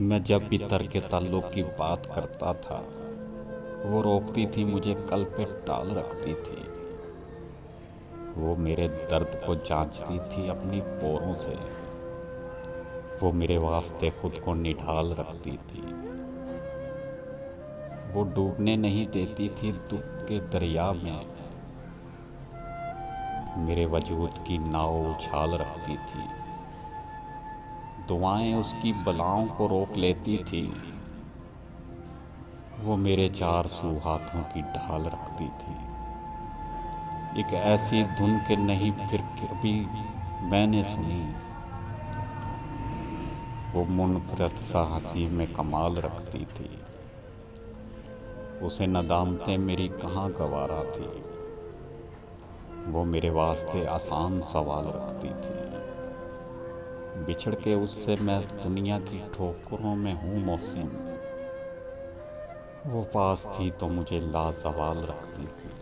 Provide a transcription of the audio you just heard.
मैं जब भी तर्क ताल्लुक़ की बात करता था, वो रोकती थी, मुझे कल पे टाल रखती थी। वो मेरे दर्द को जांचती थी अपनी पोरों से। वो मेरे वास्ते खुद को निढाल रखती थी। वो डूबने नहीं देती थी दुख के दरिया में। मेरे वजूद की नाव उछाल रखती थी। दुआएं उसकी बलाओं को रोक लेती थी। वो मेरे 400 हाथों की ढाल रखती थी। एक ऐसी धुन के नहीं फिर कभी मैंने सुनी। वो मुनफरद सा हंसी में कमाल रखती थी। उसे नदामतें मेरी कहाँ गवारा थी। वो मेरे वास्ते आसान सवाल रखती थी। बिछड़ के उससे मैं दुनिया की ठोकरों में हूँ मोहसिन। वो पास थी तो मुझे लाजवाल रखती थी।